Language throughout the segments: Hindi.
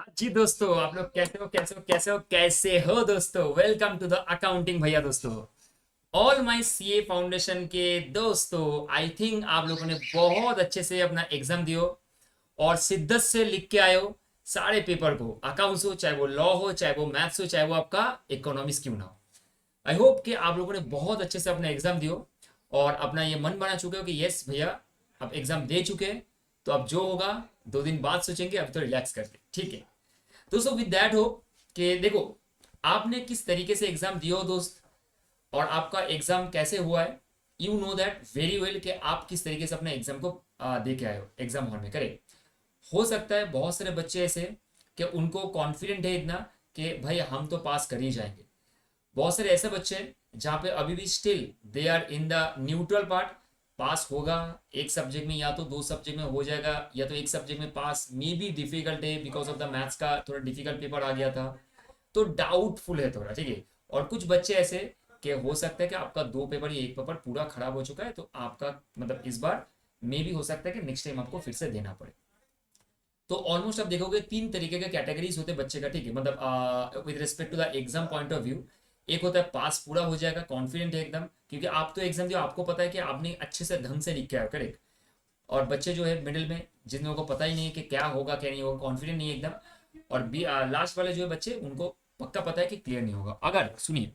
जी दोस्तों, आप लोग कैसे हो दोस्तों। वेलकम टू द अकाउंटिंग भैया दोस्तों। ऑल माय सीए फाउंडेशन के दोस्तों, आई थिंक आप लोगों ने बहुत अच्छे से अपना एग्जाम दियो और शिद्दत से लिख के आए हो सारे पेपर को। अकाउंट्स हो, चाहे वो लॉ हो, चाहे वो मैथ्स हो, चाहे वो आपका इकोनॉमिक्स क्यों ना हो। आई होप कि आप लोगों ने बहुत अच्छे से अपना एग्जाम दियो और अपना ये मन बना चुके हो कि यस भैया, अब एग्जाम दे चुके हैं, तो अब जो होगा 2 दिन बाद सोचेंगे, अब तो रिलैक्स करते, ठीक है दोस्तों। विद दैट हो कि देखो, आपने किस तरीके से एग्जाम दिया हो दोस्त, और आपका एग्जाम कैसे हुआ है, you know that very well कि आप किस तरीके से अपने एग्जाम को दे के आए हो एग्जाम हॉल में। करेक्ट। हो सकता है बहुत सारे बच्चे ऐसे कि उनको कॉन्फिडेंट है इतना कि भाई हम तो पास कर ही जाएंगे। बहुत सारे ऐसे बच्चे हैं जहाँ पे अभी भी still they are in the neutral part. Pass होगा एक सब्जेक्ट में, या तो 2 सब्जेक्ट में हो जाएगा, या तो एक सब्जेक्ट में पास मे बी डिफिकल्ट है बिकॉज ऑफ द मैथ्स का थोड़ा डिफिकल्ट पेपर आ गया था, तो डाउटफुल है थोड़ा, ठीक है। और कुछ बच्चे ऐसे कि हो सकता है कि आपका 2 पेपर या एक पेपर पूरा खराब हो चुका है, तो आपका मतलब इस बार मे भी हो सकता है कि नेक्स्ट टाइम आपको फिर से देना पड़े। तो ऑलमोस्ट आप देखोगे 3 तरीके के कैटेगरीज होते हैं बच्चे का, ठीक है, मतलब with respect to the exam point of view. एक होता है पास पूरा हो जाएगा, कॉन्फिडेंट है एकदम, क्योंकि आप तो एग्जाम दियो, आपको पता है कि आपने अच्छे से ढंग से लिख के आया, करेक्ट। और बच्चे जो है मिडिल में, जिन लोगों को पता ही नहीं है कि क्या होगा क्या नहीं होगा, कॉन्फिडेंट नहीं है एकदम। और बी लास्ट वाले जो है बच्चे, उनको पक्का पता है कि क्लियर नहीं होगा। अगर सुनिए,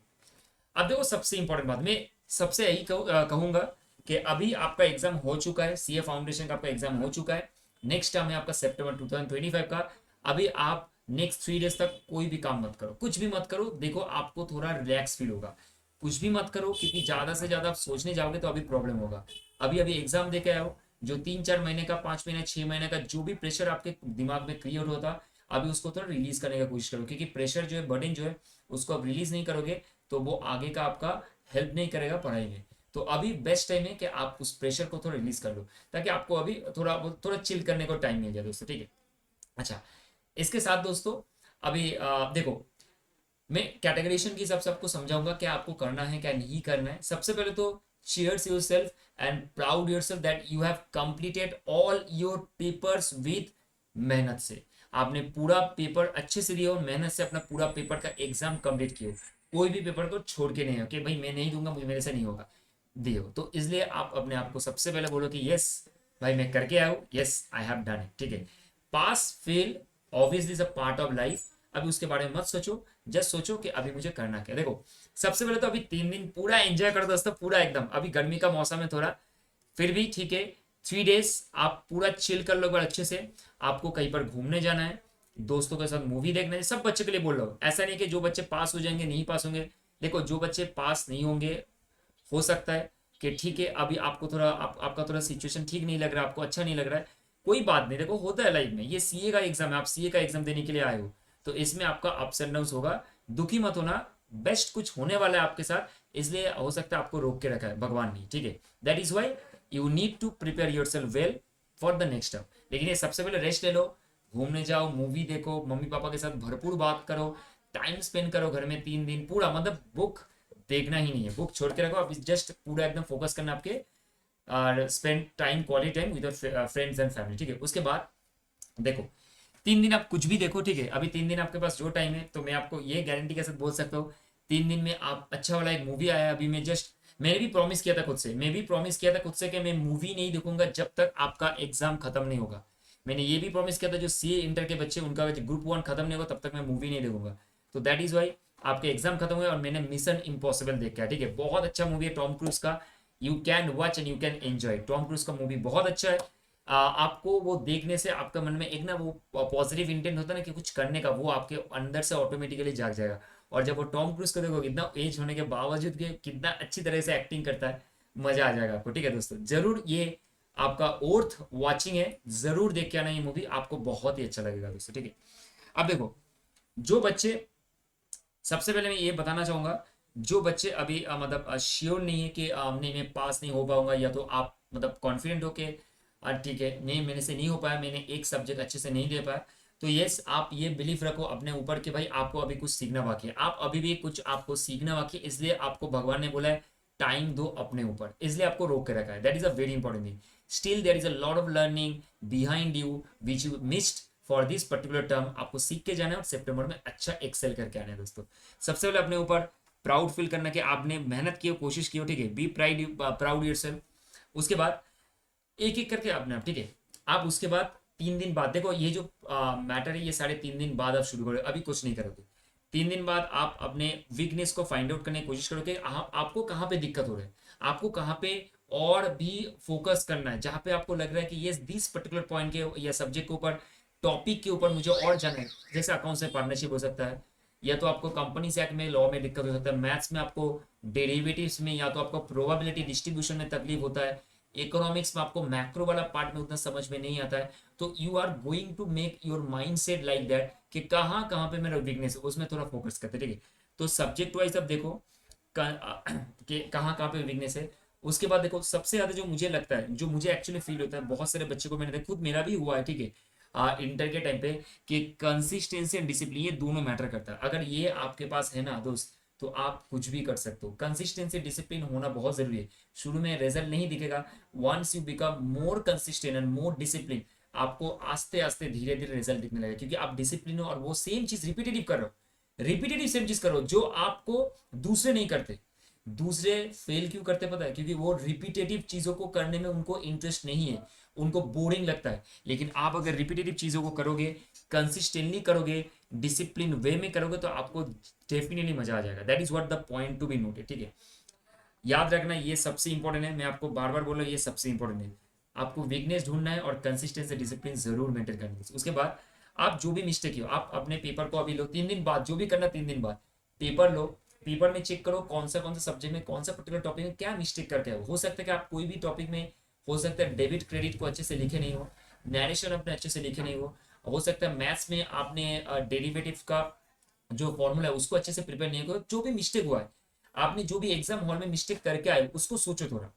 अब देखो सबसे इंपॉर्टेंट बात मैं सबसे यही कहूंगा कि अभी आपका एग्जाम हो चुका है, सीए फाउंडेशन का आपका एग्जाम हो चुका है। नेक्स्ट टाइम है आपका सितंबर 2025 का। अभी आप नेक्स्ट 3 डेज तक कोई भी काम मत करो, कुछ भी मत करो। देखो आपको थोड़ा रिलैक्स फील होगा। कुछ भी मत करो, क्योंकि ज्यादा से ज्यादा आप सोचने जाओगे तो अभी प्रॉब्लम होगा। अभी अभी एग्जाम दे के आओ। जो 3-4 महीने का, 5 महीने, 6 महीने का जो भी प्रेशर आपके दिमाग में क्रिएट होता, अभी उसको थोड़ा रिलीज करने का कोशिश करो, क्योंकि प्रेशर जो है, बर्डन जो है, उसको आप रिलीज नहीं करोगे तो वो आगे का आपका हेल्प नहीं करेगा पढ़ाई में। तो अभी बेस्ट टाइम है कि आप उस प्रेशर को थोड़ा रिलीज कर लो, ताकि आपको अभी थोड़ा चिल करने को टाइम मिल जाए दोस्तों, ठीक है। अच्छा, इसके साथ दोस्तों, अभी देखो, मैं कैटेगराइजेशन की हिसाब से आपको समझाऊंगा क्या आपको करना है क्या नहीं करना है। सबसे पहले तो cheers yourself and proud yourself that you have completed all your papers with मेहनत से। आपने पूरा पेपर अच्छे से दिया और मेहनत से अपना पूरा पेपर का एग्जाम कंप्लीट किया। कोई भी पेपर को छोड़ के नहीं हो कि भाई मैं नहीं दूंगा, मुझे मेरे से नहीं होगा, दियो। तो इसलिए आप अपने आप को सबसे पहले बोलो कि यस भाई मैं करके आया हूँ, yes I have done it, ठीक है। Pass fail obviously is a part of life. अभी उसके बारे में मत सोचो, जस्ट सोचो कि अभी मुझे करना क्या। देखो, सबसे पहले तो अभी 3 दिन पूरा एंजॉय करो दोस्तों, पूरा एकदम। अभी गर्मी का मौसम है थोड़ा, फिर भी ठीक है। 3 डेज आप पूरा चिल कर लो एक बार अच्छे से। आपको कहीं पर घूमने जाना है, दोस्तों के साथ मूवी देखना है। सब बच्चे के लिए बोल रहा हूँ, ऐसा नहीं कि जो बच्चे पास हो जाएंगे नहीं पास होंगे। देखो, जो बच्चे पास नहीं होंगे, हो सकता है कि ठीक है अभी आपको थोड़ा आपका थोड़ा सिचुएशन ठीक नहीं लग रहा है, आपको अच्छा नहीं लग रहा है, कोई बात नहीं। देखो होता है लाइफ में, ये सीए का एग्जाम है, आप सीए का एग्जाम देने के लिए आए हो, तो इसमें आपका अप्स एंड डाउन होगा। दुखी मत होना, बेस्ट कुछ होने वाला है आपके साथ। इसलिए हो सकता है आपको रोक के रखा है भगवान ने, ठीक है। That is why you need to prepare yourself well for the next term. लेकिन ये सबसे पहले रेस्ट ले लो, घूमने जाओ, मूवी देखो, मम्मी पापा के साथ भरपूर बात करो, टाइम स्पेंड करो घर में 3 दिन पूरा। मतलब बुक देखना ही नहीं है, बुक छोड़ के रखो। अब जस्ट पूरा एकदम फोकस करना आपके, और spend time, quality time with friends and family, ठीक है। उसके बाद देखो, 3 दिन आप कुछ भी देखो, ठीक है। अभी 3 दिन आपके पास जो टाइम है, तो मैं आपको ये गारंटी के साथ बोल सकता हूँ, 3 दिन में आप अच्छा वाला एक मूवी आया अभी। मैं जस्ट, मैंने भी प्रॉमिस किया था खुद से, मैं भी प्रॉमिस किया था खुद से कि मैं मूवी नहीं देखूंगा जब तक आपका एग्जाम खत्म नहीं होगा। मैंने ये भी प्रॉमिस किया था जो सी इंटर के बच्चे, उनका ग्रुप 1 खत्म नहीं होगा तब तक मैं मूवी नहीं देखूंगा। तो दैट इज वाई आपके एग्जाम खत्म हुए और मैंने मिशन इम्पॉसिबल देखा, ठीक है। बहुत अच्छा मूवी है टॉम क्रूज का, you can watch and you can enjoy. Tom cruise का मूवी बहुत अच्छा है। आपको वो देखने से आपका मन में एक ना वो पॉजिटिव इंटेंट होता है ना कि कुछ करने का, वो आपके अंदर से ऑटोमेटिकली जाग जाएगा। और जब वो टॉम क्रूज को देखो, इतना एज होने के बावजूद के कितना अच्छी तरह से एक्टिंग करता है, मजा आ जाएगा आपको, ठीक है दोस्तों। जरूर ये आपका ओर्थ वॉचिंग है, जरूर देख के आना ये मूवी, आपको बहुत ही अच्छा लगेगा दोस्तों, ठीक है। अब देखो, जो बच्चे, सबसे पहले मैं ये बताना चाहूंगा, जो बच्चे अभी मतलब श्योर नहीं है कि नहीं मैं पास नहीं हो पाऊंगा, या तो आप मतलब कॉन्फिडेंट हो के ठीक है नहीं मेरे से नहीं हो पाया, मैंने एक सब्जेक्ट अच्छे से नहीं दे पाया, तो यस आप ये बिलीफ रखो अपने ऊपर कि भाई आपको अभी कुछ सीखना बाकी है, आप अभी भी कुछ आपको सीखना बाकी है। इसलिए आपको भगवान ने बोला है टाइम दो अपने ऊपर, इसलिए आपको रोक के रखा है। That is a very important thing. Still there is a lot of learning behind you which you missed for this particular term आपको सीख के जाना है और सितंबर में अच्छा एक्सेल करके आना है दोस्तों। सबसे पहले अपने ऊपर प्राउड फील करना कि आपने मेहनत की हो, कोशिश की हो, ठीक है, बी प्राउड योरसेल्फ। उसके बाद एक एक करके अपने आप, ठीक है, आप उसके बाद 3 दिन बाद देखो, ये जो मैटर है ये 3.5 दिन बाद आप शुरू करो, अभी कुछ नहीं करोगे। 3 दिन बाद आप अपने वीकनेस को फाइंड आउट करने की कोशिश करो कि आपको कहाँ पे दिक्कत हो रहा है, आपको कहाँ पे और भी फोकस करना है, जहाँ पे आपको लग रहा है कि ये दिस पर्टिकुलर पॉइंट के या सब्जेक्ट के ऊपर, टॉपिक के ऊपर मुझे और जाना है। जैसे अकाउंट्स में पार्टनरशिप हो सकता है, या तो आपको कंपनीज एक्ट में, लॉ में दिक्कत हो सकता है, मैथ्स में आपको डेरिवेटिव्स में, या तो आपको प्रोबेबिलिटी डिस्ट्रीब्यूशन में तकलीफ होता है, इकोनॉमिक्स में आपको मैक्रो वाला पार्ट में उतना समझ में नहीं आता है। तो you are going to make your mind set like that कि कहाँ कहाँ पे मेरा वीकनेस है, उसमें थोड़ा फोकस करते, ठीक है। तो सब्जेक्ट वाइज अब देखो कि कहाँ कहाँ पे वीकनेस है। उसके बाद देखो सबसे ज्यादा जो मुझे लगता है, जो मुझे एक्चुअली फील होता है, बहुत सारे बच्चे को मैंने देखा, खुद मेरा भी हुआ है, ठीक है, इंटर के टाइम पे, कि कंसिस्टेंसी एंड डिसिप्लिन ये दोनों मैटर करता है। अगर ये आपके पास है ना दोस्त, तो आप कुछ भी कर सकते हो। कंसिस्टेंसी डिसिप्लिन होना बहुत जरूरी है। शुरू में रिजल्ट नहीं दिखेगा, once you become more consistent and more discipline, आपको आस्ते आस्ते धीरे धीरे रिजल्ट दिखने लगेगा, क्योंकि आप डिसिप्लिन हो और वो सेम चीज रिपीटेटिव कर रहे हो, रिपीटेटिव सेम चीज करो जो आपको दूसरे नहीं करते। दूसरे फेल क्यों करते पता है? क्योंकि वो रिपीटेटिव चीजों को करने में उनको इंटरेस्ट नहीं है, उनको बोरिंग लगता है। लेकिन आप अगर रिपीटेटिव चीजों को करोगे, कंसिस्टेंटली करोगे, डिसिप्लिन वे में करोगे, तो आपको डेफिनेटली मजा आ जाएगा। That is what the point to be noted, ठीक है। याद रखना ये सबसे इंपॉर्टेंट है, मैं आपको बार बार बोल रहा हूँ, ये सबसे इंपॉर्टेंट है। आपको वीकनेस ढूंढना है और कंसिस्टेंसी डिसिप्लिन जरूर मेंटेन करनी है। उसके बाद आप जो भी मिस्टेक हो, आप अपने पेपर को अभी लो, 3 दिन बाद जो भी करना, 3 दिन बाद पेपर लो, पेपर में चेक करो कौन सा सब्जेक्ट में, कौन सा पर्टिकुलर टॉपिक में क्या मिस्टेक करके हो सकता है कि आप कोई भी टॉपिक में, हो सकता है डेबिट क्रेडिट को अच्छे से लिखे नहीं हो, नरेशन अपने अच्छे से लिखे नहीं हो सकता है मैथ्स में आपने डेरिवेटिव का जो फॉर्मूला है उसको अच्छे से प्रिपेयर नहीं किया। जो भी मिस्टेक हुआ है, आपने जो भी एग्जाम हॉल में मिस्टेक करके आए, उसको सोचो थोड़ा।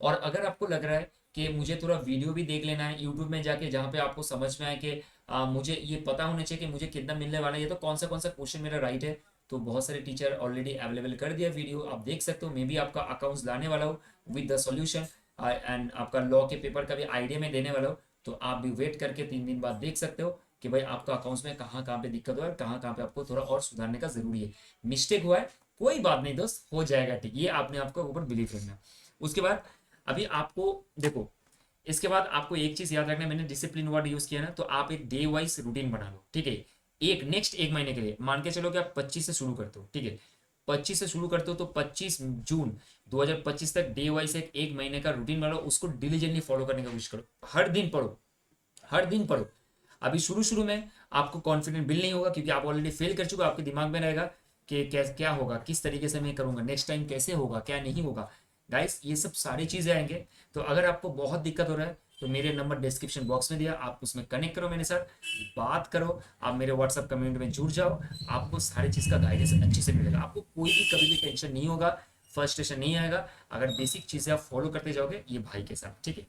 और अगर आपको लग रहा है कि मुझे थोड़ा वीडियो भी देख लेना है यूट्यूब में जाके, जहाँ पे आपको समझ में आए कि मुझे ये पता होना चाहिए कि मुझे कितना मिलने वाला है, ये तो कौन सा क्वेश्चन मेरा राइट है, तो बहुत सारे टीचर ऑलरेडी अवेलेबल कर दिया वीडियो, आप देख सकते हो। मे बी आपका अकाउंट्स लाने वाला हो विद द सॉल्यूशन, एंड आपका लॉ के पेपर का भी आइडिया में देने वाला हो, तो आप भी वेट करके 3 दिन बाद देख सकते हो कि भाई आपका अकाउंट्स में कहाँ कहाँ पे दिक्कत हुआ है, कहाँ कहाँ पे आपको थोड़ा और सुधारने का जरूरी है। मिस्टेक हुआ है, कोई बात नहीं दोस्त, हो जाएगा ठीक, ये आपने आपको ऊपर बिलीव रखना। उसके बाद अभी आपको देखो, इसके बाद आपको एक चीज याद रखना है, मैंने डिसिप्लिन वर्ड यूज किया ना, तो आप एक डे वाइज रूटीन बना लो, ठीक है। नेक्स्ट 1 महीने के लिए मान के चलो कि आप 25 से शुरू करते हो, ठीक है, 25 से शुरू करते हो, तो 25 जून 2025 तक डे वाइज एक महीने का रूटीन बना लो, उसको डिलीजेंटली फॉलो करने की कोशिश करो। हर दिन पढ़ो, हर दिन पढ़ो। अभी शुरू शुरू में आपको कॉन्फिडेंस बिल्ड नहीं होगा, क्योंकि आप ऑलरेडी फेल कर चुके हो, आपके दिमाग में रहेगा कि क्या होगा, किस तरीके से मैं करूंगा, नेक्स्ट टाइम कैसे होगा, क्या नहीं होगा। गाइस ये सब सारी चीजें आएंगे। तो अगर आपको बहुत दिक्कत हो रहा है, तो मेरे नंबर डिस्क्रिप्शन बॉक्स में दिया, आप उसमें कनेक्ट करो मेरे साथ, बात करो, आप मेरे व्हाट्सअप कम्युनिटी में जुड़ जाओ, आपको सारी चीज़ का गाइडेंस अच्छे से मिलेगा, आपको कोई भी कभी भी टेंशन नहीं होगा, फ्रस्ट्रेशन नहीं आएगा, अगर बेसिक चीज़ें आप फॉलो करते जाओगे ये भाई के साथ, ठीक है।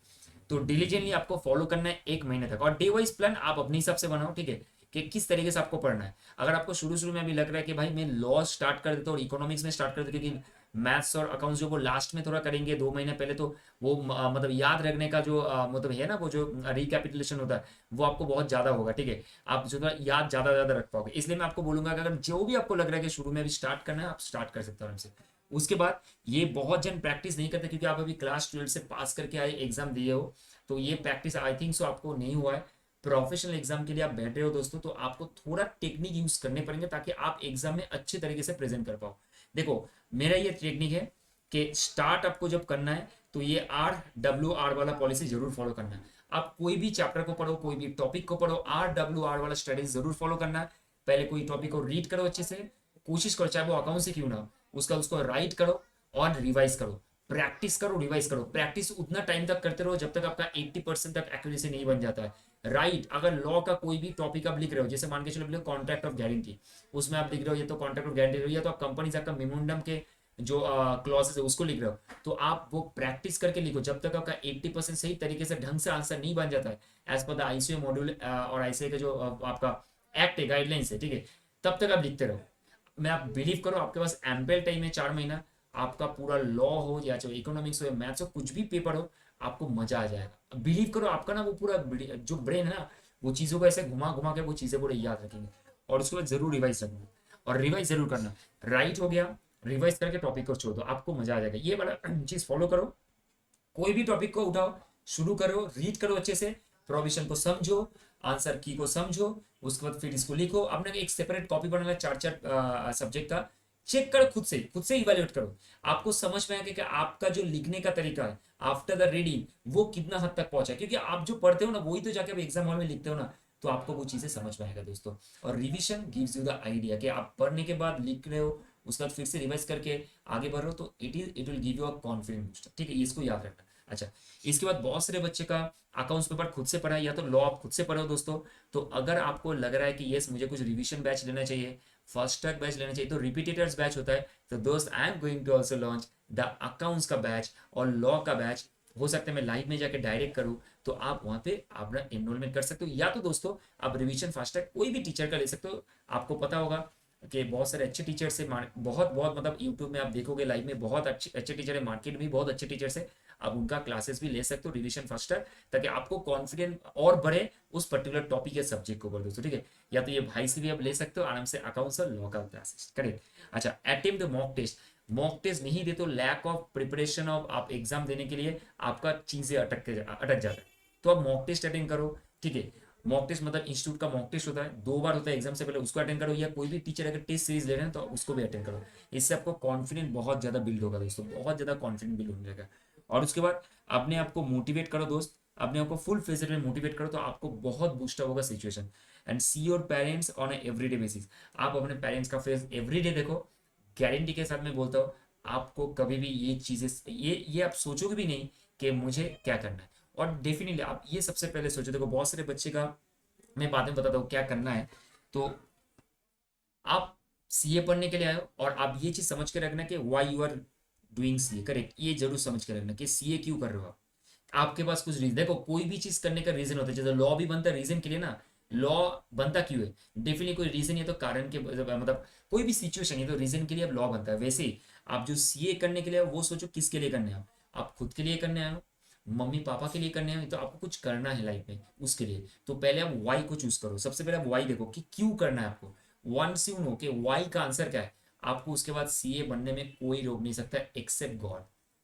तो डिलीजेंटली आपको फॉलो करना है 1 महीने तक, और डे वाइज प्लान आप अपने हिसाब से बनाओ, ठीक है, कि किस तरीके से आपको पढ़ना है। अगर आपको शुरू शुरू में अभी लग रहा है कि भाई मैं लॉ स्टार्ट कर देता हूँ और इकोनॉमिक्स में स्टार्ट कर देता हूँ, क्योंकि मैथ्स और अकाउंट्स जो वो लास्ट में थोड़ा करेंगे 2 महीने पहले, तो वो मतलब याद रखने का जो मतलब है ना, वो जो रिकैपिटुलेशन होता है वो आपको बहुत ज़्यादा होगा, ठीक है, आप जो है याद ज़्यादा रख पाओगे। इसलिए मैं आपको बोलूंगा कि अगर जो भी आपको लग रहा है कि शुरू में अभी स्टार्ट करना है, आप स्टार्ट कर सकते हो आराम से। उसके बाद ये बहुत जन प्रैक्टिस नहीं करते, क्योंकि आप अभी क्लास 12 से पास करके आए, एग्जाम दिए हो, तो ये प्रैक्टिस आई थिंक सो आपको नहीं हुआ है। प्रोफेशनल एग्जाम के लिए आप बैठे हो दोस्तों, तो आपको थोड़ा टेक्निक यूज करने पड़ेंगे, ताकि आप एग्जाम में अच्छे तरीके से प्रेजेंट कर पाओ। देखो मेरा ये टेक्निक है कि स्टार्ट आपको जब करना है, तो ये RWR वाला पॉलिसी जरूर फॉलो करना है। आप कोई भी चैप्टर को पढ़ो, कोई भी टॉपिक को पढ़ो, RWR वाला स्टडीज जरूर फॉलो करना है। पहले कोई टॉपिक को रीड करो अच्छे से, कोशिश करो चाहे वो अकाउंट से क्यों ना हो, उसको राइट करो और रिवाइज करो, प्रैक्टिस करो, रिवाइज करो। प्रैक्टिस उतना टाइम तक करते रहो जब तक आपका 80% तक एक्यूरेसी नहीं बन जाता है। राइट, अगर लॉ का कोई भी टॉपिक आप लिख रहे हो, जैसे मान के चलो कॉन्ट्रैक्ट ऑफ गारंटी, उसमें आप लिख रहे हो ये तो कॉन्ट्रैक्ट ऑफ गारंटी, या तो आप कंपनी से आपका मेमोरेंडम के जो क्लॉसेस है उसको लिख रहे हो, तो आप वो प्रैक्टिस करके लिखो जब तक आपका 80% सही तरीके से ढंग से आंसर नहीं बन जाता है, as per the ICA module और आईसीए का जो आपका एक्ट है, गाइडलाइंस है, ठीक है, तब तक आप लिखते रहो। मैं आप बिलीव करो, आपके पास एम्पल टाइम है, 4 महीना, आपका पूरा लॉ हो या चाहे इकोनॉमिक्स हो या मैथ्स हो, कुछ भी पेपर हो, आपको मजा आ जाएगा। बिलीव करो, आपका ना वो पूरा जो ब्रेन है ना, वो चीज़ों को ऐसे घुमा घुमा के वो चीज़ें पूरे याद रखेंगे, और उसके बाद जरूर रिवाइज करना, और रिवाइज जरूर करना। राइट हो गया, रिवाइज करके टॉपिक को छोड़ दो, आपको मजा आ जाएगा। ये वाला चीज़ फॉलो करो, कोई भी टॉपिक को उठाओ, शुरू करो, रीड करो अच्छे से, प्रोविजन को समझो, आंसर की को समझो, उसके बाद फिर इसको लिखो। आपने एक सेपरेट कॉपी बनाना, चार चार सब्जेक्ट का, चेक करो, खुद से इवेल्युएट करो। आपको समझ में आएगा कि आपका जो लिखने का तरीका है आफ्टर द रीडिंग वो कितना हद तक पहुंचा है, क्योंकि आप जो पढ़ते हो ना वही तो जाके एग्जाम हॉल में लिखते हो ना, तो आपको वो चीजें समझ में आएगा दोस्तों। और revision gives you the idea कि आप पढ़ने के बाद लिख रहे हो, उसके बाद फिर से रिवाइज करके आगे बढ़ रहे हो, तो it will give you a confidence booster, ठीक है, इसको याद रखना। अच्छा, इसके बाद बहुत सारे बच्चे का अकाउंट्स पेपर खुद से पढ़ा है, या तो लॉ आप खुद से पढ़ो दोस्तों। तो अगर आपको लग रहा है कि यस मुझे कुछ रिवीजन बैच लेना चाहिए, फास्ट ट्रैक बैच लेना चाहिए, तो रिपीटेटर्स बैच होता है, तो दोस्त I am going to also launch the accounts का बैच और लॉ का बैच। हो सकता है मैं लाइव में जाकर डायरेक्ट करूं, तो आप वहां पे अपना एनरोलमेंट कर सकते हो, या तो दोस्तों आप रिवीजन फास्ट ट्रैक कोई भी टीचर का ले सकते हो। आपको पता होगा कि बहुत सारे अच्छे टीचर से, बहुत बहुत मतलब यूट्यूब में आप देखोगे लाइव में बहुत अच्छे अच्छे टीचर है, मार्केट में भी बहुत अच्छे टीचर्स है, आप उनका क्लासेस भी ले सकते हो रिवीजन फास्टर, ताकि आपको कॉन्फिडेंट और बढ़े उस पर्टिकुलर टॉपिक या सब्जेक्ट के ऊपर दोस्तों, ठीक है। या तो ये भाई से भी आप ले सकते हो आराम से, अकाउंट्स और लॉ का क्लासेस, करेक्ट। अच्छा, attempt the mock test, mock test नहीं दे तो लैक ऑफ प्रिपरेशन ऑफ आप एग्जाम देने के लिए आपका चीजें अटक जाता है, तो आप मॉक टेस्ट अटेंड करो, ठीक है। मॉक टेस्ट मतलब इंस्टीट्यूट का मॉक टेस्ट होता है, 2 बार होता है एग्जाम से पहले, उसको अटेंड करो, या कोई भी टीचर अगर टेस्ट सीरीज ले रहे हैं तो उसको भी अटेंड करो। इससे आपको कॉन्फिडेंस बहुत ज्यादा बिल्ड होगा दोस्तों, बहुत ज्यादा कॉन्फिडेंस बिल्ड होने लगेगा। और उसके बाद अपने आप को मोटिवेट करो दोस्त, अपने आप को फुल फेज में मोटिवेट करो, तो आपको बहुत बूस्ट होगा situation. And see your parents on everyday basis, आप अपने पेरेंट्स का फेस एवरीडे देखो, गारंटी के साथ मैं बोलता हूँ, आपको कभी भी ये चीजें, ये आप सोचोगे भी नहीं कि मुझे क्या करना है। और डेफिनेटली आप ये सबसे पहले सोचो, देखो बहुत सारे बच्चे का मैं बाद में बताता हूँ क्या करना है। तो आप सीए पढ़ने के लिए आए हो, और आप ये चीज समझ के रखना कि why you are doing CA, correct, ये जरूर समझ के रखना कि सीए क्यों कर रहे हो आप। आपके पास कुछ रीजन, देखो कोई भी चीज करने का रीजन होता है, जैसे लॉ भी बनता है रीजन के लिए ना, लॉ बनता क्यों है, डेफिनेटली कोई रीजन है, तो कारण के मतलब कोई भी सिचुएशन है तो रीजन के लिए अब लॉ बनता है। वैसे ही आप जो सीए करने के लिए वो सोचो किसके लिए करने हैं आप खुद के लिए करने आए हो, मम्मी पापा के लिए करने आए हो, तो आपको कुछ करना है लाइफ में उसके लिए, तो पहले आप वाई को चूज करो। सबसे पहले आप वाई देखो कि क्यों करना है आपको, वंस यू नो कि वाई का आंसर क्या है, आपको उसके बाद सीए बनने में कोई रोक नहीं सकता एक्सेप्ट गॉड।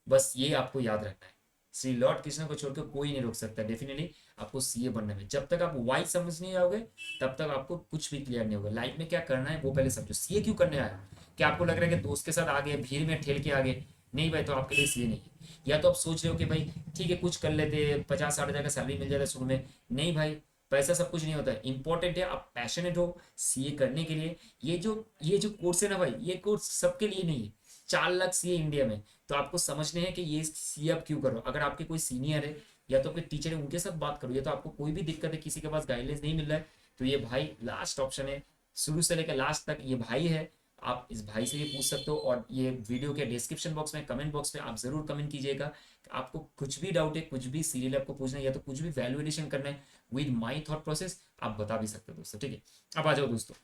बस ये आपको याद रखना है, श्री लॉर्ड कृष्ण को छोड़कर कोई नहीं रोक सकता डेफिनेटली आपको सीए बनने में। जब तक आप वाई समझ नहीं आओगे तब तक आपको कुछ भी क्लियर नहीं होगा। लाइफ में क्या करना है वो पहले समझो। सीए क्यों करने आया, क्या आपको लग रहा है कि दोस्त के साथ आगे भीड़ में ठेल के आगे, नहीं भाई, तो आपके लिए सीए नहीं है। या तो आप सोच रहे हो कि भाई ठीक है कुछ कर लेते, 50-60 हज़ार का सैलरी मिल जाता शुरू में, नहीं भाई, पैसा सब कुछ नहीं होता है, इंपॉर्टेंट है आप पैशनेट हो सीए करने के लिए। ये जो कोर्स है ना भाई, ये कोर्स सबके लिए नहीं है, 4 लाख सीए इंडिया में, तो आपको समझने हैं कि ये सीए आप क्यों करो। अगर आपके कोई सीनियर है या तो फिर टीचर है उनके साथ बात करो, या तो आपको कोई भी दिक्कत है किसी के पास गाइडेंस नहीं मिल रहा है, तो ये भाई लास्ट ऑप्शन है, शुरू से लेकर लास्ट तक ये भाई है, आप इस भाई से भी पूछ सकते हो। और ये वीडियो के डिस्क्रिप्शन बॉक्स में कमेंट बॉक्स में आप जरूर कमेंट कीजिएगा कि आपको कुछ भी डाउट है, कुछ भी सीरियल आपको पूछना है, या तो कुछ भी वैल्यूएशन करना है विद माई थॉट प्रोसेस, आप बता भी सकते हो दोस्तों, ठीक है। अब आ जाओ दोस्तों,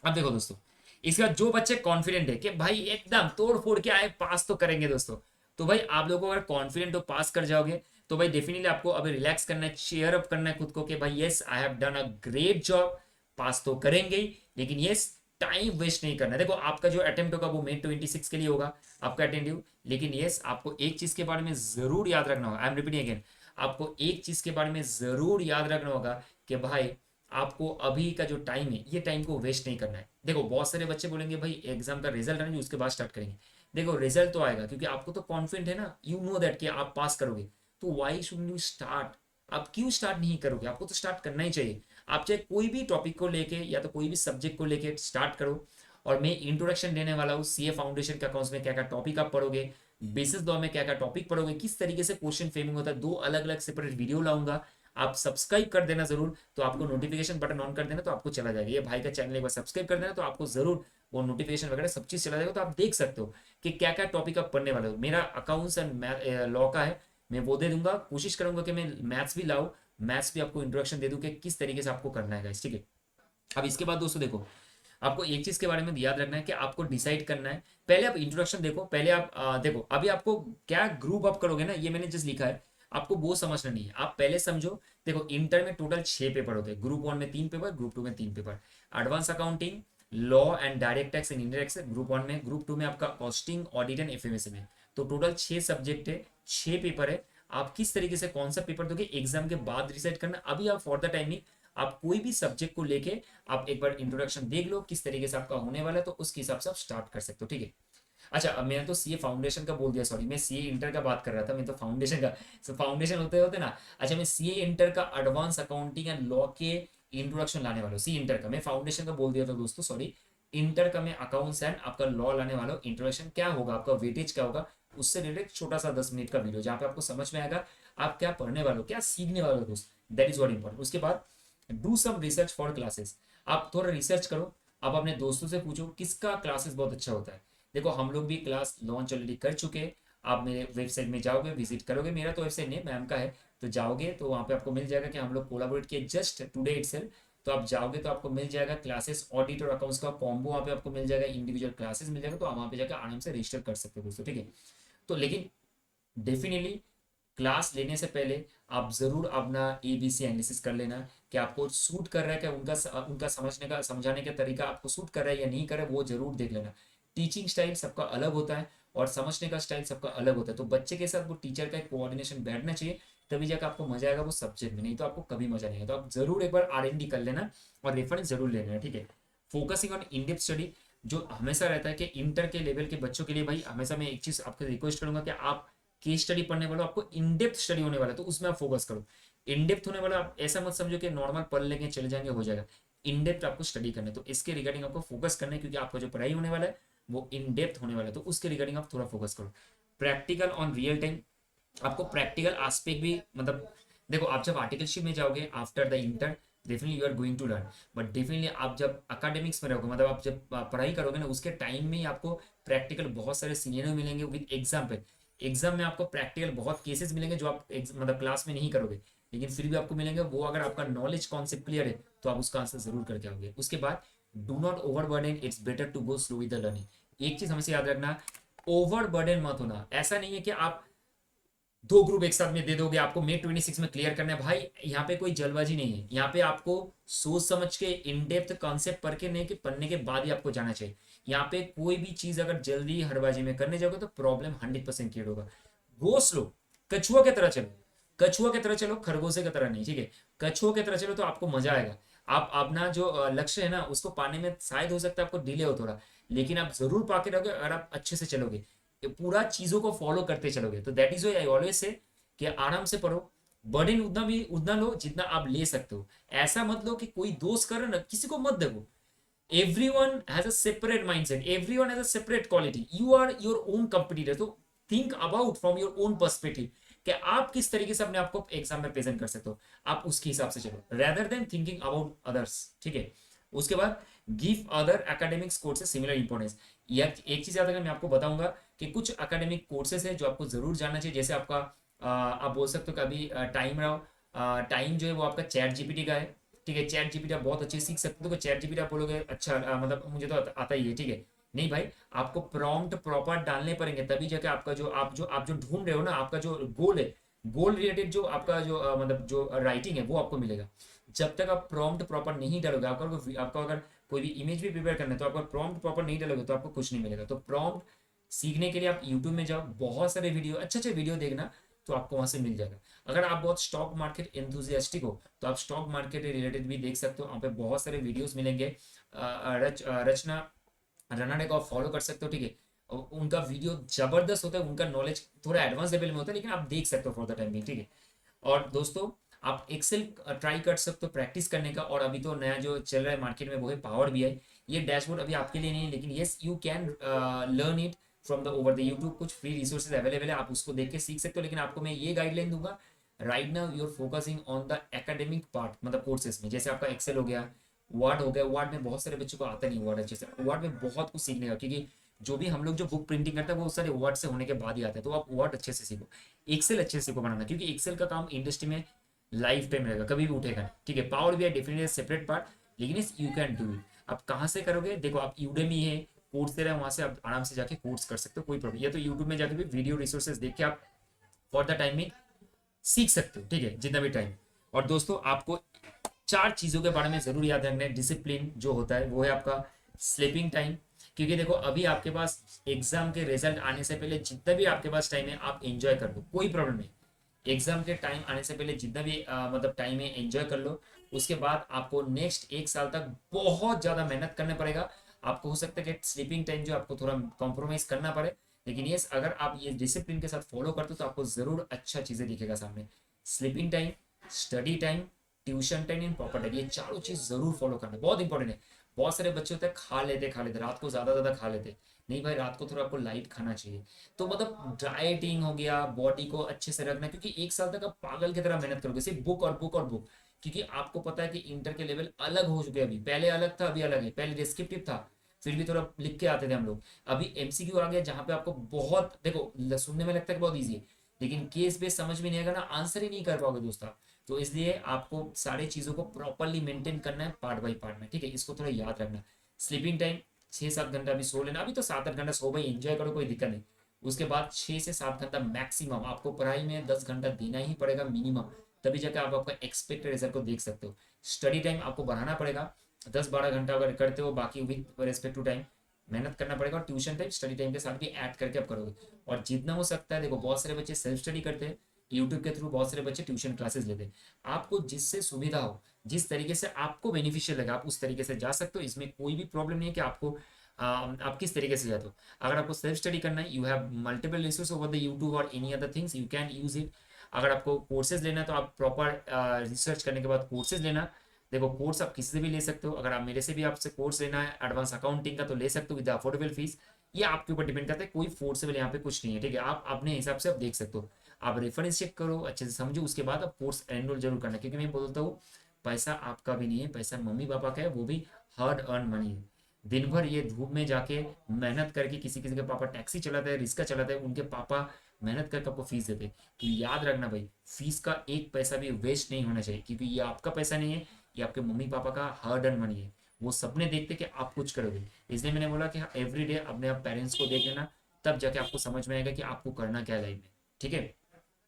अब देखो दोस्तों, इसके बाद जो बच्चे कॉन्फिडेंट है कि भाई एकदम तोड़ फोड़ के आए पास तो करेंगे दोस्तों, तो भाई आप लोगों को अगर कॉन्फिडेंट हो पास कर जाओगे, तो भाई डेफिनेटली आपको अभी रिलैक्स करना है, चेयर अप करना है खुद को कि भाई yes I have done a great job, pass तो करेंगे ही, लेकिन यस टाइम वेस्ट नहीं करना है। देखो आपका जो अटेम्प्ट होगा वो May 26 के लिए होगा आपका अटेंडिव, लेकिन यस आपको एक चीज के बारे में जरूर याद रखना होगा, आई एम रिपीटिंग अगेन, आपको एक चीज के बारे में जरूर याद रखना होगा कि भाई आपको अभी का जो टाइम है ये टाइम को वेस्ट नहीं करना है। देखो बहुत सारे बच्चे बोलेंगे भाई एग्जाम का रिजल्ट आने उसके बाद स्टार्ट करेंगे, देखो रिजल्ट तो आएगा क्योंकि आपको तो कॉन्फिडेंट है ना, यू नो दैट कि आप पास करोगे, तो वाई शुड यू स्टार्ट, आप क्यों स्टार्ट नहीं करोगे, आपको तो स्टार्ट करना ही चाहिए। आप चाहे कोई भी टॉपिक को लेके या तो कोई भी सब्जेक्ट को लेके स्टार्ट करो। और मैं इंट्रोडक्शन देने वाला हूँ सीए फाउंडेशन के अकाउंट्स में क्या क्या टॉपिक आप पढ़ोगे, बेसिस लॉ में क्या क्या टॉपिक पढ़ोगे, किस तरीके से क्वेश्चन फ्रेमिंग होता है, 2 अलग अलग सेपरेट वीडियो लाऊंगा। आप सब्सक्राइब कर देना जरूर, तो आपको नोटिफिकेशन बटन ऑन कर देना तो आपको चला जाएगा, ये भाई का चैनल एक बार सब्सक्राइब कर देना तो आपको जरूर वो नोटिफिकेशन वगैरह सब चीज चला जाएगा, तो आप देख सकते हो कि क्या क्या टॉपिक आप पढ़ने वाले हो। मेरा अकाउंट्स एंड लॉ का है, मैं वो दे दूंगा, कोशिश करूंगा कि मैं मैथ्स भी लाऊं, मैथ्स भी आपको इंट्रोडक्शन दे दूं कि किस तरीके से आपको करना है, ठीक है। अब इसके बाद दोस्तों देखो, आपको एक चीज के बारे में याद रखना है कि आपको डिसाइड करना है, पहले आप इंट्रोडक्शन देखो, पहले आप देखो अभी आपको क्या ग्रुप अप करोगे ना, ये मैंने जस्ट लिखा है, आपको वो समझना नहीं है, आप पहले समझो। देखो इंटर में टोटल 6 पेपर होते हैं, ग्रुप 1 में 3 पेपर, ग्रुप 2 में 3 paper. Advance accounting, law and direct tax and indirect tax group 1 में, ग्रुप 2 में आपका कॉस्टिंग, ऑडिट एंड एफएमएसए में। तो टोटल 6 सब्जेक्ट है, 6 पेपर है। आप किस तरीके से कौन सा पेपर दोगे एग्जाम के बाद डिसाइड करना। अभी आप फॉर द टाइमिंग आप कोई भी सब्जेक्ट को लेके आप एक बार इंट्रोडक्शन देख लो किस तरीके से आपका होने वाला है, तो उसके हिसाब से आप स्टार्ट कर सकते हो, ठीक है। अच्छा, अब मैंने तो सीए फाउंडेशन का बोल दिया, सॉरी, मैं सीए इंटर का बात कर रहा था, मैं तो फाउंडेशन का। सो फाउंडेशन होते होते ना। अच्छा, मैं सीए इंटर का एडवांस अकाउंटिंग एंड लॉ के इंट्रोडक्शन लाने वाला हूँ। सी इंटर का मैं फाउंडेशन का बोल दिया था दोस्तों, सॉरी। इंटर का मैं अकाउंट्स एंड आपका लॉ लाने वाला हूँ। इंट्रोडक्शन क्या होगा, आपका वेटेज क्या होगा, उससे रिलेटेड छोटा सा 10 मिनट का वीडियो जहाँ पे आपको समझ में आएगा आप क्या पढ़ने वाले हो, क्या सीखने वाले हो दोस्त। That is what important. उसके बाद do some research for classes. आप थोड़ा रिसर्च करो, आप अपने दोस्तों से पूछो किसका क्लासेस बहुत अच्छा होता है। देखो हम लोग भी क्लास लॉन्च ऑलरेडी कर चुके हैं। आप मेरे वेबसाइट में जाओगे, विजिट करोगे, मेरा तो वेबसाइट नहीं मैम का है, तो जाओगे तो वहाँ पे आपको मिल जाएगा कि हम लोग कोलाबोरेट किए जस्ट टुडे इटसेल्फ। तो आप जाओगे तो आपको मिल जाएगा क्लासेस, ऑडिट और अकाउंट्स का कॉम्बो वहाँ पे आपको मिल जाएगा, इंडिविजुअल क्लासेस मिल जाएगा, तो आप वहाँ पे जाकर आराम से रजिस्टर कर सकते हो दोस्तों, ठीक है। तो लेकिन डेफिनेटली क्लास लेने से पहले आप जरूर अपना एबीसी एनालिसिस कर लेना कि आपको सूट कर रहा है क्या, उनका समझने का समझाने का तरीका आपको सूट कर रहा है या नहीं कर रहा है, वो जरूर देख लेना। टीचिंग स्टाइल सबका अलग होता है और समझने का स्टाइल सबका अलग होता है, तो बच्चे के साथ वो टीचर का एक कोऑर्डिनेशन बैठना चाहिए, तभी जाकर आपको मजा आएगा वो सब्जेक्ट में, नहीं तो आपको कभी मजा नहीं आएगा। तो आप जरूर एक बार आर कर लेना और रेफरेंस जरूर लेना है, ठीक है। Focusing on in depth study जो हमेशा रहता है कि इंटर के लेवल के बच्चों के लिए, भाई हमेशा मैं एक चीज आपको रिक्वेस्ट करूंगा कि आप केस स्टडी पढ़ने वाला आपको इन डेप्थ स्टडी होने वाला है, तो उसमें आप फोकस करो। इन डेप्थ होने वाला, आप ऐसा मत समझो कि नॉर्मल पढ़ लेंगे चले जाएंगे हो जाएगा। इन डेप्थ आपको स्टडी करना है, तो इसके रिगार्डिंग आपको फोकस करना है, क्योंकि आपका जो पढ़ाई होने वाला है वो इन डेप्थ होने वाला है, तो उसके रिगार्डिंग आप थोड़ा फोकस करो। प्रैक्टिकल ऑन रियल टाइम, आपको प्रैक्टिकल एस्पेक्ट भी, मतलब देखो आप जब आर्टिकलशिप में जाओगे after the inter, definitely you are going to learn, but definitely आप जब अकेडमिक्स में रहोगे, मतलब आप जब पढ़ाई करोगे ना, उसके टाइम में ही आपको प्रैक्टिकल बहुत सारे सीनियर मिलेंगे विद एग्जाम्पल। एग्जाम में आपको प्रैक्टिकल बहुत केसेस मिलेंगे जो आप मतलब क्लास में नहीं करोगे, लेकिन फिर भी आपको मिलेंगे वो। अगर आपका नॉलेज कॉन्सेप्ट क्लियर है तो आप उसका आंसर जरूर करके आओगे। उसके बाद do not overburden, it's better to go slow with the learning. एक चीज हमेशा याद रखना, ओवर बर्डन मत होना। ऐसा नहीं है कि आप 2 ग्रुप एक साथ में दे दोगे, आपको May 26 में क्लियर करना है, भाई यहाँ पे कोई जल्दबाजी नहीं है। यहाँ पे आपको सोच समझ के इन डेप्थ कॉन्सेप्ट पढ़ के नहीं कि पढ़ने के बाद ही आपको जाना चाहिए। यहाँ पे कोई भी चीज अगर जल्दी हड़बाजी में करने जाओगे तो प्रॉब्लम 100% क्रिएट होगा। गो स्लो, कछुआ की तरह चलो, कछुआ की तरह चलो, खरगोशे की तरह नहीं, ठीक है। कछुआ की तरह चलो तो आपको मजा आएगा। आप अपना जो लक्ष्य है ना उसको पाने में शायद हो सकता है आपको डिले हो थोड़ा, लेकिन आप जरूर पाके रहोगे अगर आप अच्छे से चलोगे, ये पूरा चीजों को फॉलो करते चलोगे। तो that is why I always say कि आराम से पढ़ो, बर्डन उतना लो जितना आप ले सकते हो। ऐसा मत लो कि कोई दोस्त कर रहा है ना, किसी को मत देखो। everyone has a separate mindset, everyone has a separate quality, you are your own competitor, तो think about from your own perspective कि आप किस तरीके से अपने आप को एग्जाम में प्रेजेंट कर सकते हो, आप उसके हिसाब से चलो rather than thinking about others, ठीक है। उसके बाद give other academics courses similar importance. एक चीज याद रखना, मैं आपको बताऊंगा कि कुछ एकेडमिक कोर्सेज है जो आपको जरूर जानना चाहिए। जैसे आपका आप बोल सकते हो कभी टाइम रहो, टाइम जो है वो आपका चैट जीपीटी का है, ठीक है। चैट जीपीटी आप बहुत अच्छे सीख सकते हो। चैट जीपीटी आप बोलोगे अच्छा मतलब मुझे तो आता ही है, ठीक है। नहीं भाई, आपको प्रॉम्प्ट प्रॉपर डालने पड़ेंगे तभी जाके आपका जो आप जो ढूंढ रहे हो ना, आपका जो गोल है, गोल रिलेटेड जो आपका जो मतलब जो राइटिंग है वो आपको मिलेगा। जब तक आप प्रॉम्प्ट प्रॉपर नहीं डालोगे, आपका अगर कोई भी इमेज भी प्रिपेयर करना है तो आपका प्रॉम्प्ट प्रॉपर नहीं डालोगे तो आपको कुछ नहीं मिलेगा। तो प्रॉम्प्ट सीखने के लिए आप यूट्यूब में जाओ, बहुत सारे वीडियो, अच्छे अच्छे वीडियो देखना, तो आपको वहां से मिल जाएगा। अगर आप बहुत स्टॉक मार्केट एंथुजियास्टिक हो तो आप स्टॉक मार्केट रिलेटेड भी देख सकते हो, वहाँ पे बहुत सारे वीडियोस मिलेंगे। रचना रनाडे को आप फॉलो कर सकते हो, ठीक है। उनका वीडियो जबरदस्त होता है, उनका नॉलेज थोड़ा एडवांस लेवल में होता है, लेकिन आप देख सकते हो फॉर द टाइम भी, ठीक है। और दोस्तों आप एक्सेल ट्राई कर सकते हो प्रैक्टिस करने का, और अभी तो नया जो चल रहा है मार्केट में वो है पावर बीआई। ये डैशबोर्ड अभी आपके लिए नहीं है, लेकिन yes you can learn it from the over the YouTube. कुछ फ्री रिसोर्सेज अवेलेबल है, आप उसको देख के सीख सकते हो, लेकिन आपको मैं ये गाइडलाइन दूंगा, right now you are focusing on the academic part, मतलब कोर्सेज में। जैसे आपका एक्सेल हो गया, वर्ड हो गया, वर्ड में बहुत सारे बच्चों को आता नहीं वर्ड अच्छे से, वर्ड में बहुत कुछ सीखने का, क्योंकि जो भी हम लोग जो बुक प्रिंटिंग करते हैं वो सारे वर्ड से होने के बाद ही आता है, तो आप वर्ड अच्छे से सीखो, एक्सेल अच्छे से सीखो बनाना, क्योंकि एक्सेल का काम इंडस्ट्री में लाइफ टाइम रहेगा, कभी भी उठेगा नहीं, ठीक है। पावर भी डेफिनेटली सेपरेट पार्ट, लेकिन इस यू कैन डू इट। आप कहाँ से करोगे, देखो आप यूडेमी है, कोर्स दे रहे हैं, वहां से आप आराम से जाके कोर्स कर सकते हो, कोई प्रॉब्लम, या तो यूट्यूब में जाके भी वीडियो रिसोर्सेज देख के आप फॉर द टाइमिंग सीख सकते हो, ठीक है, जितना भी टाइम। और दोस्तों आपको 4 चीज़ों के बारे में ज़रूर याद रखना है। डिसिप्लिन जो होता है वो है आपका स्लीपिंग टाइम, क्योंकि देखो अभी आपके पास एग्जाम के रिजल्ट आने से पहले जितना भी आपके पास टाइम है आप एंजॉय कर लो, कोई प्रॉब्लम नहीं। एग्जाम के टाइम आने से पहले जितना भी मतलब टाइम है एंजॉय कर लो। उसके बाद आपको नेक्स्ट 1 साल तक बहुत ज़्यादा मेहनत करना पड़ेगा। आपको हो सकता है कि स्लीपिंग टाइम जो आपको थोड़ा कॉम्प्रोमाइज करना पड़े, लेकिन ये अगर आप ये डिसिप्लिन के साथ फॉलो करते हो तो आपको ज़रूर अच्छा चीज़ें दिखेगा सामने। Sleeping time, study time, tuition time and proper time, ये चारों चीज़ ज़रूर फॉलो करना, बहुत इंपॉर्टेंट है। बहुत सारे बच्चे होते हैं खा लेते रात को ज़्यादा खा लेते। नहीं भाई, रात को थोड़ा आपको लाइट खाना चाहिए। तो मतलब डाइटिंग हो गया, बॉडी को अच्छे से रखना, क्योंकि 1 साल तक आप पागल की तरह मेहनत करोगे सिर्फ बुक और बुक और बुक। क्योंकि आपको पता है कि इंटर के लेवल अलग हो चुके हैं अभी, पहले अलग था अभी अलग है। पहले डिस्क्रिप्टिव था, फिर भी थोड़ा लिख के आते थे हम लोग। अभी एमसीक्यू आ गया जहाँ पे आपको बहुत देखो सुनने में लगता है कि बहुत ईजी है, लेकिन केस बेस समझ में नहीं आएगा ना, आंसर ही नहीं कर पाओगे दोस्तों। तो इसलिए आपको सारी चीज़ों को प्रॉपरली मेंटेन करना है पार्ट बाई पार्ट में, ठीक है, इसको थोड़ा याद रखना। स्लीपिंग टाइम 6-7 घंटा अभी सो लेना, अभी तो 7-8 घंटा सो भाई, एंजॉय करो, कोई दिक्कत नहीं। उसके बाद 6 से 7 घंटा मैक्सिमम आपको पढ़ाई में 10 घंटा देना ही पड़ेगा मिनिमम, तभी जाकर आप आपका एक्सपेक्टेड रिजल्ट को देख सकते हो। स्टडी टाइम आपको बढ़ाना पड़ेगा, 10-12 घंटा अगर करते हो, बाकी विद रेस्पेक्ट टू टाइम मेहनत करना पड़ेगा। और ट्यूशन टाइम स्टडी टाइम के साथ भी ऐड करके आप करोगे। और जितना हो सकता है, देखो बहुत सारे बच्चे सेल्फ स्टडी करते हैं यूट्यूब के थ्रू, बहुत सारे बच्चे ट्यूशन क्लासेस लेते हैं। आपको जिससे सुविधा हो, जिस तरीके से आपको बेनिफिशियल लगे, आप उस तरीके से जा सकते हो। इसमें कोई भी प्रॉब्लम नहीं है कि आपको आप किस तरीके से जाते हो। अगर आपको सेल्फ स्टडी करना है, you have multiple resource over the YouTube और any other things, you can use it. अगर आपको कोर्सेज लेना है तो आप प्रॉपर रिसर्च करने के बाद कोर्सेज लेना। देखो कोर्स आप किसी से भी ले सकते हो, अगर आप मेरे से भी आपसे कोर्स लेना है एडवांस अकाउंटिंग का तो ले सकते हो विद अफोर्डेबल फीस। ये आपके ऊपर डिपेंड करता है, कोई फोर्सेबल यहाँ पे कुछ नहीं है, ठीक है। आप अपने हिसाब से आप देख सकते हो, आप रेफरेंस चेक करो, अच्छे से समझो, उसके बाद आप कोर्स एनरोल जरूर करना। क्योंकि मैं बोलता हूँ पैसा आपका भी नहीं है, पैसा मम्मी पापा का है, वो भी हार्ड अर्न मनी है। दिन भर ये धूप में जाके मेहनत करके, किसी किसी के पापा टैक्सी चलाते हैं, रिक्शा चलाते हैं, उनके पापा मेहनत करके आपको फीस देते हैं। तो याद रखना भाई, फीस का एक पैसा भी वेस्ट नहीं होना चाहिए, क्योंकि ये आपका पैसा नहीं है, ये आपके मम्मी पापा का हार्ड अर्न मनी है। वो सपने देखते कि आप कुछ करोगे। इसलिए मैंने बोला कि एवरी डे अपने आप पेरेंट्स को देख लेना, तब जाके आपको समझ में आएगा कि आपको करना क्या है लाइफ में, ठीक है।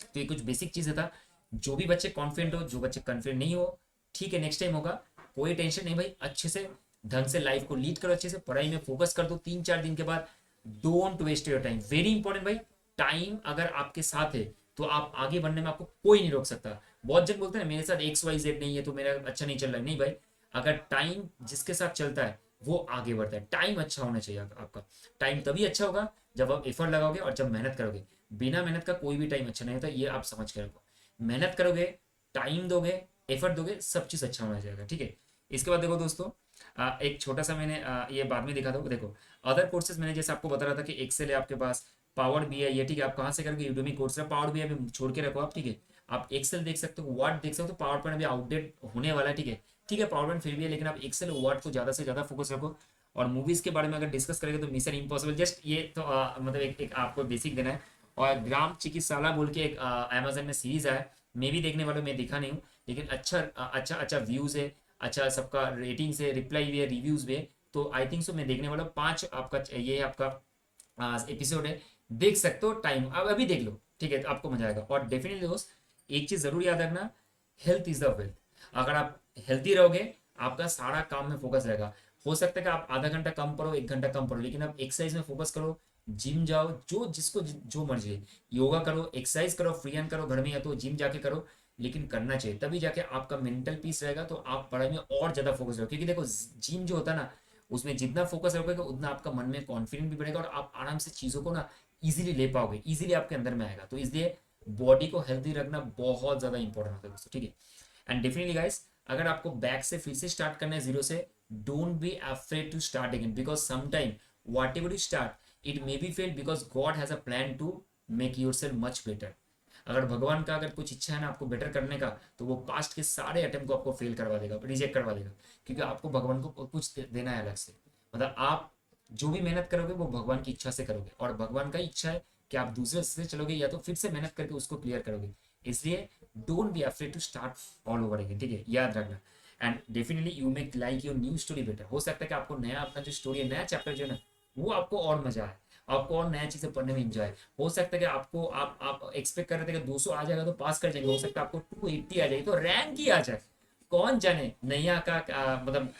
तो ये कुछ बेसिक चीज़ें था। जो भी बच्चे कॉन्फिडेंट हो, जो बच्चे कॉन्फिडेंट नहीं हो, ठीक है, नेक्स्ट टाइम होगा, कोई टेंशन नहीं भाई। अच्छे से ढंग से लाइफ को लीड करो, अच्छे से पढ़ाई में फोकस कर दो। 3-4 दिन के बाद don't waste your time, very important भाई। टाइम अगर आपके साथ है तो आप आगे बढ़ने में आपको कोई नहीं रोक सकता। बहुत जन बोलते हैं मेरे साथ XYZ नहीं है तो मेरा अच्छा नहीं चल रहा है। नहीं भाई, अगर टाइम जिसके साथ चलता है वो आगे बढ़ता है। टाइम अच्छा होना चाहिए आपका। टाइम तभी अच्छा होगा जब आप एफर्ट लगाओगे और जब मेहनत करोगे। बिना मेहनत का कोई भी टाइम अच्छा नहीं होता, ये आप समझ के रखो। मेहनत करोगे, टाइम दोगे, एफर्ट दोगे, सब चीज़ अच्छा होना चाहिए, ठीक है। इसके बाद देखो दोस्तों, एक छोटा सा मैंने ये बाद में दिखा दो। देखो अदर कोर्सेज मैंने जैसे आपको बता रहा था कि एक्सेल है आपके पास, पावर भी है ये, ठीक है। आप कहाँ से करोगे, यूडमी कोर्स है। पावर भी अभी छोड़ के रखो आप, ठीक है। आप एक्सेल देख सकते हो, वर्ड देख सकते हो। तो पावर पॉइंट अभी आउटडेट होने वाला है, ठीक है। ठीक है, पावर पॉइंट फिर भी है, लेकिन आप एक्सेल वर्ड को ज़्यादा से ज़्यादा फोकस रखो। और मूवीज़ के बारे में अगर डिस्कस करेंगे तो मिशन इम्पॉसिबल, जस्ट ये तो मतलब एक आपको बेसिक देना है। और ग्राम चिकित्साला बोल के एक अमेजन में सीरीज है, मैं भी देखने वाला हूँ, मैं देखा नहीं हूँ, लेकिन अच्छा व्यूज़ है, अच्छा सबका रेटिंग्स है, रिप्लाई भी है, रिव्यूज़ भी है। तो आई थिंक सो मैं देखने वाला हूँ। 5 आपका ये आपका एपिसोड है, देख सकते हो। टाइम अब अभी देख लो, ठीक है, तो आपको मजा आएगा। और डेफिनेटली दोस्त एक चीज़ ज़रूर याद रखना, हेल्थ इज़ द वेल्थ। अगर आप हेल्थी रहोगे, आपका सारा काम में फोकस रहेगा। हो सकता है कि आप आधा घंटा कम पढ़ो, 1 घंटा कम पढ़ो, लेकिन आप एक्सरसाइज में फोकस करो। जिम जाओ, जो जिसको जो मर्जी है, योगा करो, एक्सरसाइज करो, फ्री हैंड करो घर में, या तो जिम जाके करो, लेकिन करना चाहिए, तभी जाके आपका मेंटल पीस रहेगा। तो आप पढ़ाई में और ज़्यादा फोकस रहो, क्योंकि देखो जिम जो होता है ना, उसमें जितना फोकस रखोगे उतना आपका मन में कॉन्फिडेंस भी बढ़ेगा और आप आराम से चीज़ों को ना इजीली ले पाओगे, इजीली आपके अंदर में आएगा। तो इसलिए बॉडी को हेल्दी रखना बहुत ज़्यादा इंपॉर्टेंट होता है दोस्तों, ठीक है। एंड डेफिनेटली गाइस, अगर आपको बैक से फिर से स्टार्ट करना है जीरो से, don't be afraid to start again, because sometime whatever you start it may be fail, because God has a plan to make yourself much better. अगर भगवान का अगर कुछ इच्छा है ना आपको बेटर करने का, तो वो पास्ट के सारे अटेम्प्ट को आपको फेल करवा देगा, रिजेक्ट करवा देगा। क्योंकि आपको भगवान को कुछ देना है अलग से। मतलब आप जो भी मेहनत करोगे वो भगवान की इच्छा से करोगे, और भगवान का इच्छा है कि आप दूसरे से चलोगे या तो फिर से मेहनत करके उसको क्लियर करोगे। इसलिए don't be afraid to start all over again, ठीक है, याद रखना। And definitely you make like your new story better. हो सकता है कि आपको नया अपना जो स्टोरी है, नया चैप्टर जो है ना, वो आपको और मजा आए। आपको और नया चीजें पढ़ने में इंजॉय हो सकता है कि आपको आप एक्सपेक्ट कर रहे थे कि 200 आ जाएगा तो पास कर जाएंगे, हो सकता है आपको 280 आ जाएगी तो रैंक ही आ जाए। कौन जाने नैया का मतलब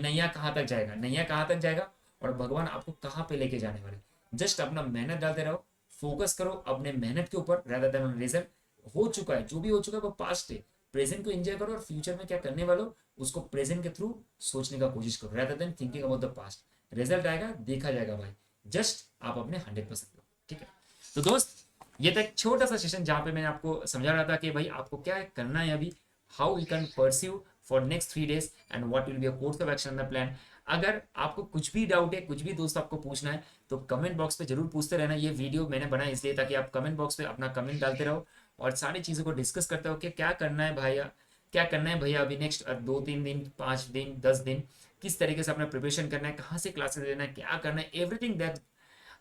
नैया कहाँ तक जाएगा, नैया कहाँ तक जाएगा और भगवान आपको कहाँ पे लेके जाने वाले। जस्ट अपना मेहनत डालते रहो, फोकस करो अपने मेहनत के ऊपर rather than on रिजल्ट। हो चुका है जो भी हो चुका है वो पास्ट है, प्रेजेंट को एंजॉय करो और फ्यूचर में क्या करने वालों उसको प्रेजेंट के थ्रू सोचने का कोशिश करो rather than thinking about the past. Result आएगा देखा जाएगा भाई, जस्ट आप अपने 100% दो, ठीक है। तो दोस्त ये था एक छोटा सा सेशन जहाँ पे मैंने आपको समझा रहा था कि भाई आपको क्या करना है अभी, how you can pursue for next 3 days and what will be a course of action the plan. अगर आपको कुछ भी डाउट है, कुछ भी दोस्त आपको पूछना है तो कमेंट बॉक्स पे जरूर पूछते रहना। ये वीडियो मैंने बनाया इसलिए ताकि आप कमेंट बॉक्स पे अपना कमेंट डालते रहो और सारी चीज़ों को डिस्कस करते हो कि क्या करना है भैया, क्या करना है भैया अभी नेक्स्ट 2-3 दिन, 5 दिन, 10 दिन, किस तरीके से अपना प्रिपरेशन करना है, कहाँ से क्लासेस लेना है, क्या करना है, everything that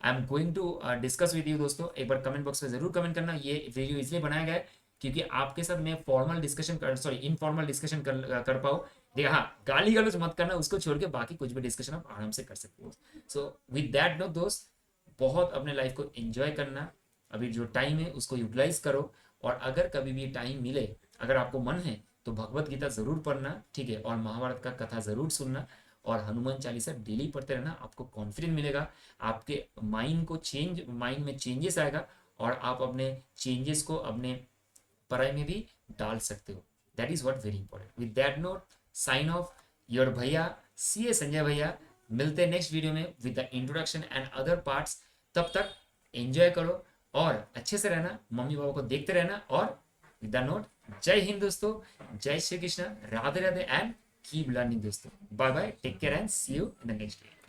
I am going to discuss with you. दोस्तों एक बार कमेंट बॉक्स में जरूर कमेंट करना। ये वीडियो इसलिए बनाया गया है क्योंकि आपके साथ मैं फॉर्मल डिस्कशन कर सॉरी इनफॉर्मल डिस्कशन कर पाऊँ। देखिए हाँ, गाली गलौज मत करना, उसको छोड़ के बाकी कुछ भी डिस्कशन आप आराम से कर सकते हो। सो विद दैट नो दोस्त, बहुत अपने लाइफ को एंजॉय करना, अभी जो टाइम है उसको यूटिलाइज करो और अगर कभी भी टाइम मिले, अगर आपको मन है तो भगवत गीता जरूर पढ़ना, ठीक है, और महाभारत का कथा जरूर सुनना और हनुमान चालीसा डेली पढ़ते रहना। आपको कॉन्फिडेंस मिलेगा, आपके माइंड में चेंजेस आएगा और आप अपने चेंजेस को अपने पढ़ाई में भी डाल सकते हो। That is what very important. With that note sign off your भैया सी ए संजय भैया। मिलते हैं नेक्स्ट वीडियो में with the introduction and other parts. तब तक एंजॉय करो और अच्छे से रहना, मम्मी पापा को देखते रहना और विद द नोट जय हिंद दोस्तों, जय Shri Krishna, Radhe Radhe and keep learning दोस्तों। Bye bye, take care and see you in the next video.